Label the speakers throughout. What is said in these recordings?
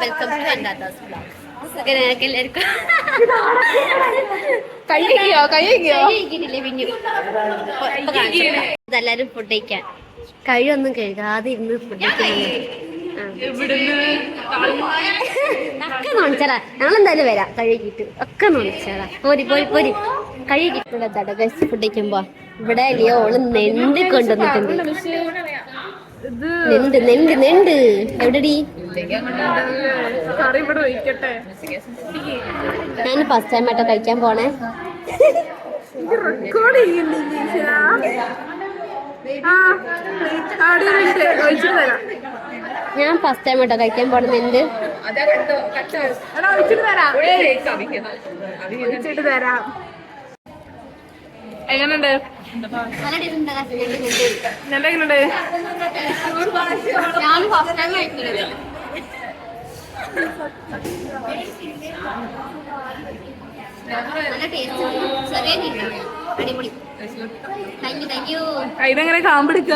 Speaker 1: Welcome to അൻഡാത്താസ് vlog. സുഖനൊക്കെ എല്ലാവർക്കും കഴിക്കിട്ടില്ലേ പിന്നെ ഇതെല്ലാരും ഫുഡ് കഴിക്കാൻ കഴിയൊന്നും കഴുകാതെ ഇരുന്ന് ഫുഡ് ഒക്കെ നോണിച്ചാടാ. ഞങ്ങളെന്തായാലും വരാം കഴുകിട്ട് ഒക്കെ നോണിച്ചാടാ. പോരി പോരി പോരി കഴുകിട്ടുള്ള ബെസ്റ്റ് ഫുഡ് കഴിക്കുമ്പോ ഇവിടെ അല്ലയോ ഓള് നെണ്ട് കൊണ്ടുവന്നിട്ടുണ്ട്. നെണ്ട് നെണ്ട് നെണ്ട് എവിടെടി? ഞാൻ ഫസ്റ്റ് ടൈം ആയിട്ടോ കഴിക്കാൻ പോണേ. ഞാൻ ഫസ്റ്റ് ടൈം ആയിട്ടോ കഴിക്കാൻ പോണ നെണ്ട്.
Speaker 2: എങ്ങനുണ്ട്? എങ്ങനുണ്ട്?
Speaker 1: ഞാൻ ഫസ്റ്റ് ടൈം കഴിക്കുന്നത്. നല്ല ടേസ്റ്റ്, ചെറിയ അടിപൊളി. Thank you.
Speaker 2: ഇതെങ്ങനെ കാമ്പെടുക്ക?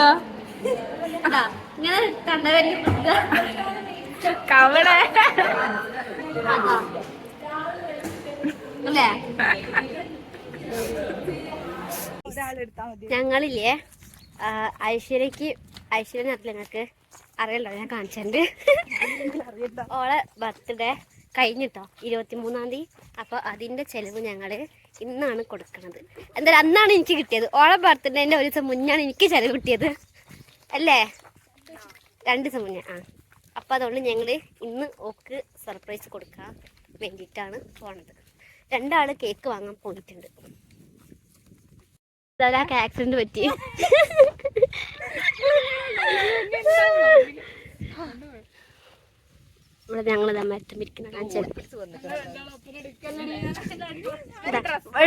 Speaker 1: ഇങ്ങനെ കണ്ടവരെ
Speaker 2: കവടെ
Speaker 1: അല്ലേ? ഞങ്ങളില്ലേ ഐശ്വര്യനെ അറിയില്ല, ഞങ്ങൾക്ക് അറിയല്ലോ, ഞാൻ കാണിച്ചിട്ടുണ്ട്. ഓളെ ബർത്ത്ഡേ കഴിഞ്ഞിട്ടോ 23-ാം തീയതി. അപ്പോൾ അതിൻ്റെ ചെലവ് ഞങ്ങൾ ഇന്നാണ് കൊടുക്കുന്നത്. എന്തായാലും അന്നാണ് എനിക്ക് കിട്ടിയത്. ഓളെ ബർത്ത്ഡേൻ്റെ ഒരു ദിവസം മുന്നാണ് എനിക്ക് ചെലവ് കിട്ടിയത് അല്ലേ? 2 ദിവസം മുന്നേ. അപ്പോൾ അതുകൊണ്ട് ഞങ്ങൾ ഇന്ന് ഓക്ക് സർപ്രൈസ് കൊടുക്കാൻ വേണ്ടിയിട്ടാണ് പോണത്. 2 ആൾ കേക്ക് വാങ്ങാൻ പോയിട്ടുണ്ട്. ഒരാൾക്ക് ആക്സിഡന്റ് പറ്റി. ഇവിടെ ഞങ്ങൾ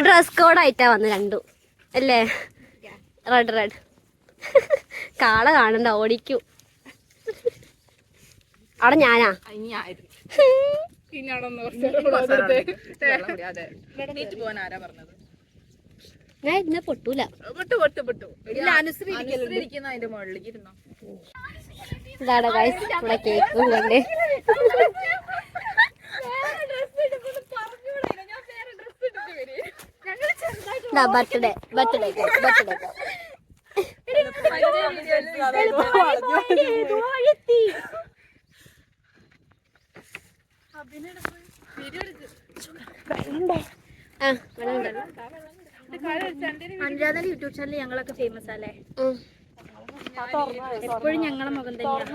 Speaker 1: ഡ്രസ് കോഡായിട്ടാ വന്ന് രണ്ടും അല്ലേ? റെഡ് കാള കാണണ്ട, ഓടിക്കൂ. അവിടെ ഞാനാ ഞാൻ ഇന്ന പൊട്ടൂല. ഇതാടാ ഗൈസ് ഇവിടെ കേക്കും കൊണ്ട്. ബർത്ത്ഡേ
Speaker 3: അനുരാധ യൂട്യൂബ് ചാനൽ ഞങ്ങളൊക്കെ ഫേമസ് അല്ലേ? എപ്പോഴും ഞങ്ങളെ മുഖം തന്നെയാണ്.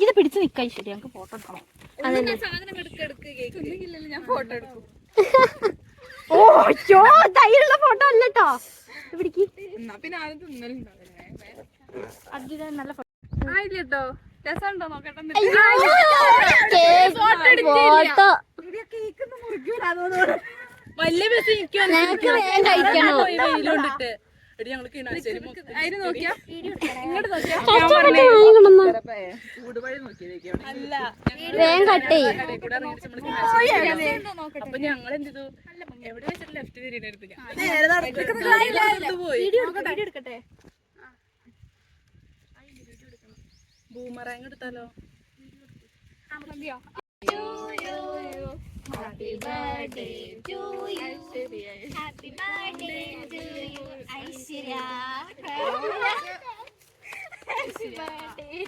Speaker 3: ഇത് പിടിച്ച് നിക്കാൻ ശരി, ഞങ്ങൾക്ക് ഫോട്ടോ എടുക്കണം.
Speaker 1: ഓ തൈരുള്ള ഫോട്ടോ അല്ലട്ടോ. പിടിക്ക്.
Speaker 3: നല്ല ഫോട്ടോ ആയില്ലോ. രസമുണ്ടോ നോക്കട്ടെ. വലിയ ബസ്
Speaker 2: അപ്പൊ ഞങ്ങൾ എന്ത് ചെയ്തു? എവിടെ വെച്ചിട്ട് ലെഫ്റ്റ് തിരിഞ്ഞെടുത്തില്ല.
Speaker 3: എടുക്കട്ടെ.
Speaker 2: ബൂമറാങ് എടുത്താലോ?
Speaker 1: Happy birthday to you. Happy birthday to you, Aishwarya. Happy birthday.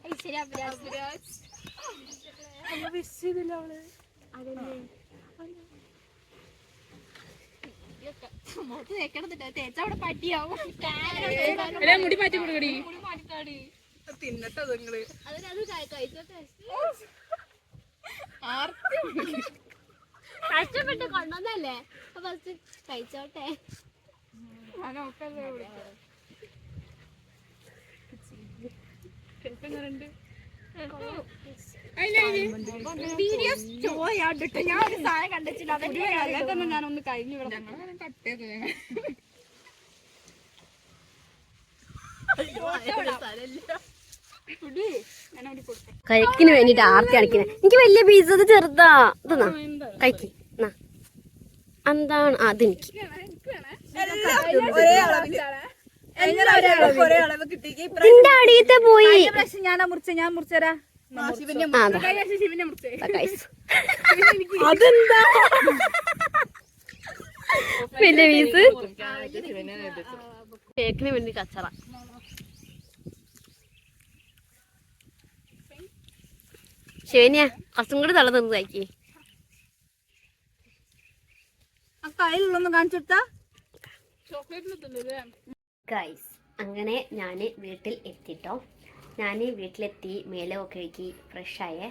Speaker 1: Aishwarya Abhraj.
Speaker 2: അമ്മ വിഷ് ചെയ്തില്ല അവള്.
Speaker 1: അതന്നെ. മുഖത്ത് തേക്കണത്തിട്ടോ, തേച്ച അവിടെ പട്ടിയാവും.
Speaker 2: മുടി മാറ്റി കൊടുക്കടി. തിന്നട്ടോ നിങ്ങള്.
Speaker 1: കഷ്ടപ്പെട്ട് കൊണ്ടുവന്നല്ലേ, ഫസ്റ്റ് കഴിച്ചോട്ടെ.
Speaker 3: ഞാൻ ഒരു സാധനം കണ്ടിട്ടില്ല, അതൊന്നും ഞാനൊന്ന് കഴിഞ്ഞു.
Speaker 1: കഴിക്കിന് വേണ്ടിട്ട് ആർത്തി അടിക്കുന്നത്. എനിക്ക് വലിയ പീസ്, അത് ചെറുതാ. ഇതെന്നാ കഴിക്ക്. എന്താണ് അതെനിക്ക്
Speaker 3: ഒരേ അളവില് ഒരേ അളവ് കിട്ടി.
Speaker 1: ഇതിന്റെ അടിയത്തെ പോയി.
Speaker 2: ഞാൻ മുറിച്ചരാ.
Speaker 3: ശിവനെ മുറിച്ചേ.
Speaker 1: അതെന്താ പിന്നെ വീസ് കേക്കിന് വേണ്ടി കച്ചറ. ശിവനിയ കുറച്ചും കൂടി തള നിന്ന് കഴിക്കി.
Speaker 2: ആ കയ്യിലുള്ളൊന്ന് കാണിച്ചു കൊടുത്താ.
Speaker 1: ഗൈസ് അങ്ങനെ ഞാൻ വീട്ടിൽ എത്തിട്ടോ. ഞാൻ വീട്ടിലെത്തി മേലെ ഒക്കെ കഴുകി ഫ്രഷായേ.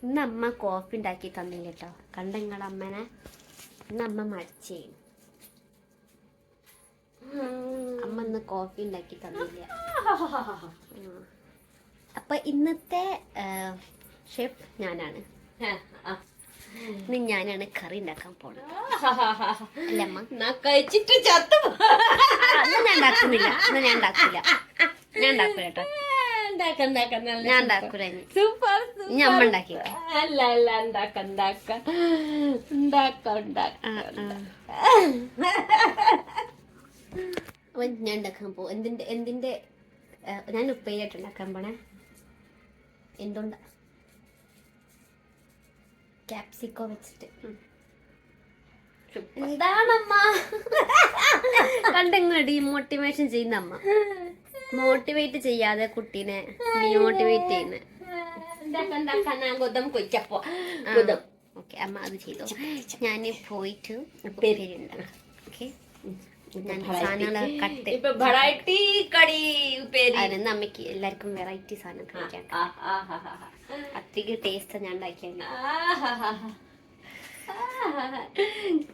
Speaker 1: ഇന്ന് അമ്മ കോഫി ഉണ്ടാക്കി തന്നില്ല കേട്ടോ. കണ്ടങ്ങളമ്മനെ ഇന്ന് അമ്മ മടിച്ചേ. അമ്മ ഇന്ന് കോഫി ഉണ്ടാക്കി തന്നില്ല. അപ്പൊ ഇന്നത്തെ ഷെഫ് ഞാനാണ്. ഇന്ന് ഞാനാണ് കറി ഉണ്ടാക്കാൻ പോണത്. അല്ല അമ്മ കഴിച്ചിട്ട് ചത്തു. ഞാൻ ഉണ്ടാക്കുന്നില്ല. ഞാൻ ഉണ്ടാക്കില്ല. ഞാൻ ഉണ്ടാക്കൂല കേട്ടോ. ഞാൻ ഉണ്ടാക്കൂല. ഇനി അമ്മ ഉണ്ടാക്കി. ഞാൻ ഉണ്ടാക്കാൻ പോ. എന്തിന്റെ ഞാൻ ഉപ്പേരിയായിട്ട് ഉണ്ടാക്കാൻ പോണേ. എന്തുണ്ടാ ക്യാപ്സിക്കോ വെച്ചിട്ട്. എന്താണമ്മ കണ്ടെങ്ങനെ ഡീമോട്ടിവേഷൻ ചെയ്യുന്ന അമ്മ. മോട്ടിവേറ്റ് ചെയ്യാതെ കുട്ടീനെ ഡീമോട്ടിവേറ്റ് ചെയ്യുന്ന. ഓക്കെ അമ്മ അത് ചെയ്തോ. ഞാൻ പോയിട്ട് ഉപ്പേരി ഉണ്ടാക്കാം. ഓക്കെ ഞാൻ സാധനങ്ങൾ കട്ട്. അതിന് അമ്മയ്ക്ക് എല്ലാവർക്കും വെറൈറ്റി സാധനം കഴിക്കാൻ. അത്രയ്ക്ക് ടേസ്റ്റ് ഞാൻ ഉണ്ടാക്കിയാണ്.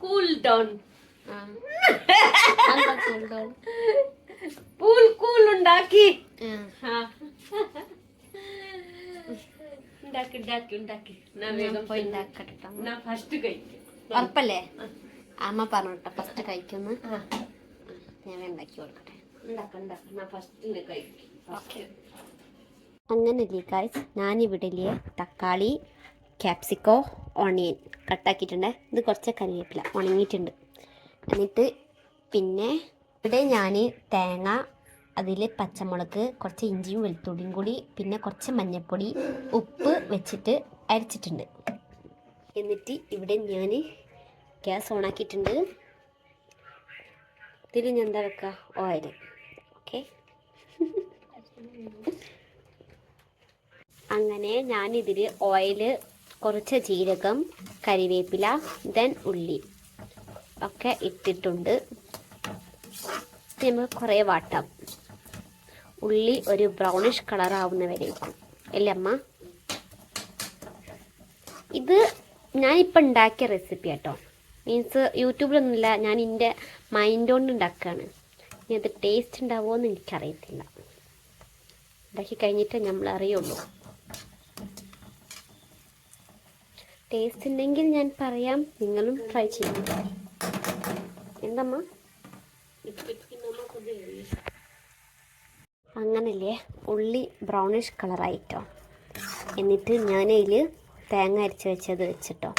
Speaker 1: Cool down. ഉണ്ടാക്കി ഉറപ്പല്ലേ? അമ്മ പറഞ്ഞോട്ടെ ഫസ്റ്റ് കഴിക്കുന്നു. ഞാൻ ഉണ്ടാക്കി കൊടുക്കട്ടെ. അങ്ങനല്ലേ ഗായ്സ്, ഞാനിവിടെ തക്കാളി, ക്യാപ്സിക്കോ, ഓണിയൻ കട്ടാക്കിയിട്ടുണ്ട്. ഇത് കുറച്ച് കറിവേപ്പില ഉണങ്ങിയിട്ടുണ്ട്. എന്നിട്ട് പിന്നെ ഇവിടെ ഞാൻ തേങ്ങ, അതിൽ പച്ചമുളക്, കുറച്ച് ഇഞ്ചിയും വെളുത്തുള്ളിയും കൂടി, പിന്നെ കുറച്ച് മഞ്ഞൾപ്പൊടി, ഉപ്പ് വെച്ചിട്ട് അരച്ചിട്ടുണ്ട്. എന്നിട്ട് ഇവിടെ ഞാൻ ഗ്യാസ് ഓണാക്കിയിട്ടുണ്ട്. ഇതിൽ ഞാൻ എന്താ വെക്കുക? ഓയിൽ. ഓക്കെ അങ്ങനെ ഞാനിതിൽ ഓയിൽ, കുറച്ച് ജീരകം, കരിവേപ്പില, ദെൻ ഉള്ളി ഒക്കെ ഇട്ടിട്ടുണ്ട്. നമുക്ക് കുറേ വാട്ടാം. ഉള്ളി ഒരു ബ്രൗണിഷ് കളർ ആവുന്നവരേക്കും അല്ലേ അമ്മ? ഇത് ഞാനിപ്പോൾ ഉണ്ടാക്കിയ റെസിപ്പി കേട്ടോ. മീൻസ് യൂട്യൂബിലൊന്നുമില്ല, ഞാൻ എൻ്റെ മൈൻഡ് കൊണ്ട് ഉണ്ടാക്കുകയാണ്. ഇനി അത് ടേസ്റ്റ് ഉണ്ടാവുമോ എന്ന് എനിക്കറിയത്തില്ല. ഉണ്ടാക്കി കഴിഞ്ഞിട്ട് നമ്മൾ അറിയുള്ളൂ. ടേസ്റ്റ് ഉണ്ടെങ്കിൽ ഞാൻ പറയാം, നിങ്ങളും ട്രൈ ചെയ്യും. എന്തമ്മ? അങ്ങനല്ലേ ഉള്ളി ബ്രൗണിഷ് കളറായിട്ടോ. എന്നിട്ട് ഞാനതിൽ തേങ്ങ അരച്ച് വെച്ചത് വെച്ചിട്ടോ,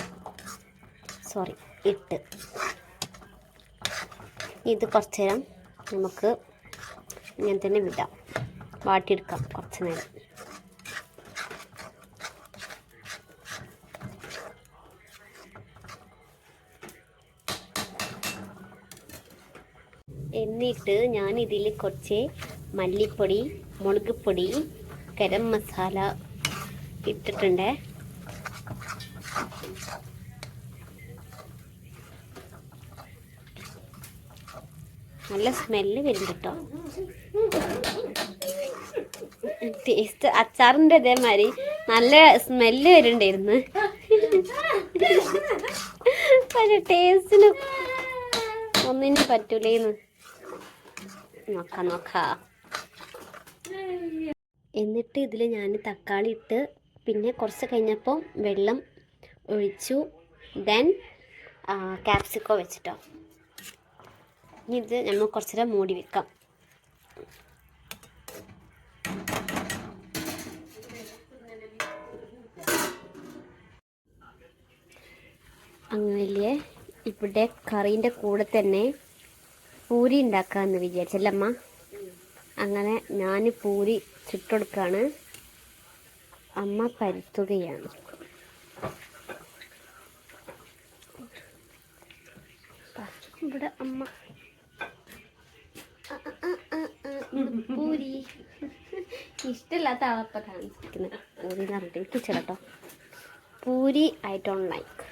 Speaker 1: സോറി ഇട്ട് ഇത് കുറച്ച് നേരം നമുക്ക് ഇങ്ങനെ തന്നെ വിടാം, വാട്ടിയെടുക്കാം കുറച്ച് നേരം. എന്നിട്ട് ഞാനിതിൽ കുറച്ച് മല്ലിപ്പൊടി, മുളക് പൊടി, ഗരം മസാല ഇട്ടിട്ടുണ്ട്. നല്ല സ്മെല്ല് വരുന്നുണ്ട് കേട്ടോ. ടേസ്റ്റ് അച്ചാറിൻ്റെ അതേമാതിരി നല്ല സ്മെല്ല് വരുന്നുണ്ടായിരുന്നു. പക്ഷെ ടേസ്റ്റിന് ഒന്നിനും പറ്റൂലേന്ന്. നോക്കാം. എന്നിട്ട് ഇതിൽ ഞാൻ തക്കാളി ഇട്ട്, പിന്നെ കുറച്ച് കഴിഞ്ഞപ്പോൾ വെള്ളം ഒഴിച്ചു. ദെൻ ക്യാപ്സിക്കോ വെച്ചിട്ടോ. ഇനി ഇത് നമ്മൾ കുറച്ച് നേരം മൂടി വെക്കാം. അങ്ങനെ ഇവിടെ കറീൻ്റെ കൂടെ തന്നെ പൂരി ഉണ്ടാക്കാമെന്ന് വിചാരിച്ചല്ലേ അമ്മ? അങ്ങനെ ഞാൻ പൂരി ചുട്ടെടുക്കുകയാണ്, അമ്മ പരത്തുകയാണ്. ഇവിടെ അമ്മ പൂരി ഇഷ്ടമില്ലാത്ത ആളപ്പം കാണിച്ചിരിക്കുന്നത്. പൂരി എന്ന് പറഞ്ഞിട്ട് എനിക്ക് ഇഷ്ടം. Puri I don't like.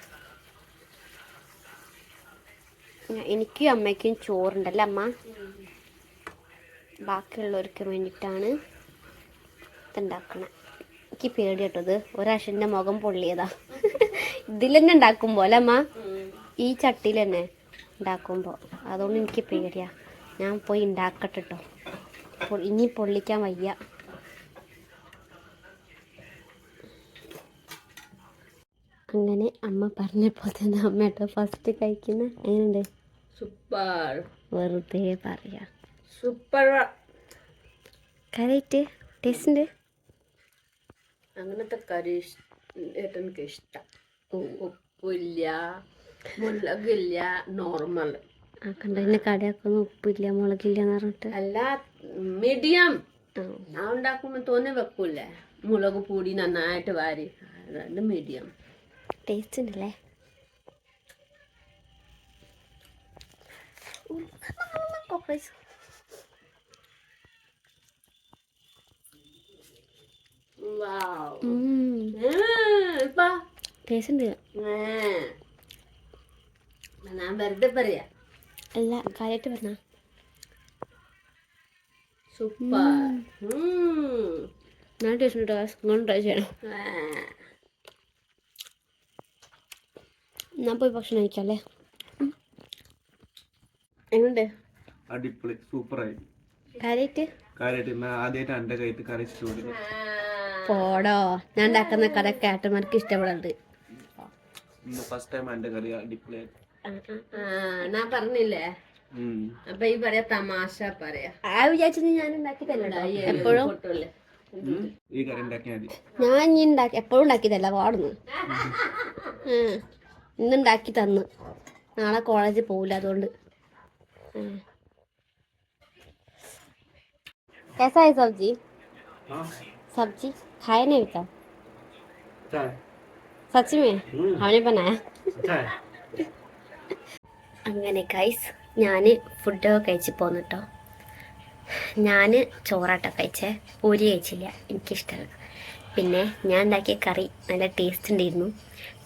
Speaker 1: എനിക്കും അമ്മയ്ക്കും ചോറുണ്ടല്ലേ അമ്മ? ബാക്കിയുള്ളവർക്ക് വേണ്ടിയിട്ടാണ് ഇതുണ്ടാക്കണത്. എനിക്ക് പേടി കേട്ടത് ഒരാശൻ്റെ മുഖം പൊള്ളിയതാ. ഇതിൽ തന്നെ ഉണ്ടാക്കുമ്പോൾ അല്ലേ അമ്മ? ഈ ചട്ടിയിൽ തന്നെ ഉണ്ടാക്കുമ്പോൾ. അതുകൊണ്ട് എനിക്ക് പേടിയാ. ഞാൻ പോയി ഉണ്ടാക്കട്ടെ കേട്ടോ. ഇനി പൊള്ളിക്കാൻ വയ്യ. അങ്ങനെ അമ്മ പറഞ്ഞപ്പോൾ തന്നെ അമ്മ കേട്ടോ ഫസ്റ്റ് കഴിക്കുന്ന. എങ്ങനെയുണ്ട്?
Speaker 2: സൂപ്പർ.
Speaker 1: വെറുതെ പറയാ.
Speaker 2: സൂപ്പർ.
Speaker 1: കറിയിട്ട് ടേസ്റ്റ് ഉണ്ട്.
Speaker 2: അങ്ങനത്തെ കറി എനിക്ക് ഇഷ്ടം. ഉപ്പില്ല, മുളകില്ല, നോർമൽ.
Speaker 1: ആ കണ്ടതിൻ്റെ കടയാക്കുന്ന ഉപ്പില്ല മുളകില്ല എന്ന് പറഞ്ഞിട്ട്.
Speaker 2: അല്ല, മീഡിയം. ഞാൻ ഉണ്ടാക്കുമ്പോൾ തോന്നെ വെക്കൂലേ, മുളക് പൊടി നന്നായിട്ട് വാരി. അത് മീഡിയം
Speaker 1: ടേസ്റ്റ് ഉണ്ടല്ലേ. ടേസ്റ്റ് ഉണ്ട്.
Speaker 2: ഞാൻ വെറുതെ പറയാ.
Speaker 1: അല്ല കാര്യമായിട്ട് പറഞ്ഞ
Speaker 2: സൂപ്പർ.
Speaker 1: ഞാൻ ടേസ്റ്റ് ഉണ്ട്. നിങ്ങൾ ട്രൈ ചെയ്യണം. ഞാൻ പോയി ഭക്ഷണം കഴിക്കാല്ലേ.
Speaker 2: എങ്ങനെയുണ്ട്?
Speaker 4: അടിപൊളി, സൂപ്പറായി.
Speaker 1: കാര്യമായിട്ട്
Speaker 4: ആദ്യമായിട്ട് എൻ്റെ കയ്യിൽ കറി ഇഷ്ടപ്പെടുന്നു.
Speaker 1: പോടോ, ഞാൻ ഉണ്ടാക്കുന്ന കറിയൊക്കെ ഏട്ടന്മാർക്ക് ഇഷ്ടപ്പെടുന്നുണ്ട്.
Speaker 4: ഫസ്റ്റ് ടൈം എൻ്റെ കറി അടിപൊളിയായി.
Speaker 2: ഞാൻ പറഞ്ഞില്ലേ, അപ്പൊ ഈ പറയാ തമാശ പറയാ.
Speaker 1: ആ വിചാരിച്ചത് ഞാൻ ഉണ്ടാക്കി തരണ്ട എപ്പോഴും.
Speaker 4: ഈ കറി ഉണ്ടാക്കിയാൽ മതി.
Speaker 1: ഞാൻ ഇനി എപ്പോഴും ഉണ്ടാക്കിയതല്ല, പാടുന്നു. ഇന്നുണ്ടാക്കി തന്നു. നാളെ കോളേജിൽ പോവില്ല, അതുകൊണ്ട്. कैसा है सब्जी? सब्जी खाए नहीं बेटा? सच में हमने बनाया. അങ്ങനെ ഗൈസ് ഞാൻ ഫുഡൊക്കെ കഴിച്ച് പോന്നു കേട്ടോ. ഞാൻ ചോറാട്ടോ കഴിച്ചേ, പൂരി കഴിച്ചില്ല, എനിക്കിഷ്ടമല്ല. പിന്നെ ഞാൻ ഉണ്ടാക്കിയ കറി നല്ല ടേസ്റ്റ് ഉണ്ടായിരുന്നു.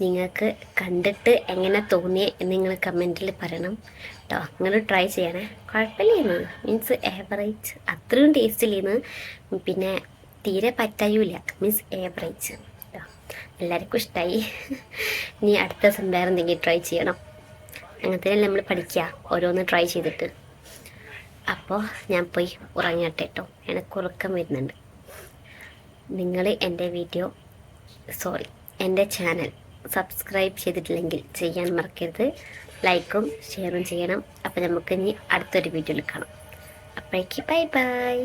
Speaker 1: നിങ്ങൾക്ക് കണ്ടിട്ട് എങ്ങനെ തോന്നിയേ എന്ന് നിങ്ങൾ കമൻറ്റിൽ പറയണം കേട്ടോ. നിങ്ങൾ ട്രൈ ചെയ്യണേ. കുഴപ്പമില്ലേന്ന്, മീൻസ് ഏവറേജ്, അത്രയും ടേസ്റ്റ് ഇല്ലേന്ന്, പിന്നെ തീരെ പറ്റായൂല, മീൻസ് ഏവറേജ് കേട്ടോ. എല്ലാവർക്കും ഇഷ്ടമായി. ഇനി അടുത്ത ദിവസം വേറെ എന്തെങ്കിലും ട്രൈ ചെയ്യണം. അങ്ങനത്തെ നമ്മൾ പഠിക്കുക, ഓരോന്ന് ട്രൈ ചെയ്തിട്ട്. അപ്പോൾ ഞാൻ പോയി ഉറങ്ങട്ടെ കേട്ടോ, എനിക്ക് ഉറക്കം വരുന്നുണ്ട്. നിങ്ങൾ എൻ്റെ ചാനൽ സബ്സ്ക്രൈബ് ചെയ്തിട്ടില്ലെങ്കിൽ ചെയ്യാൻ മറക്കരുത്. ലൈക്കും ഷെയറും ചെയ്യണം. അപ്പോൾ നമുക്ക് ഇനി അടുത്തൊരു വീഡിയോയിൽ കാണാം. അപ്പോഴേക്ക് ബൈ ബൈ.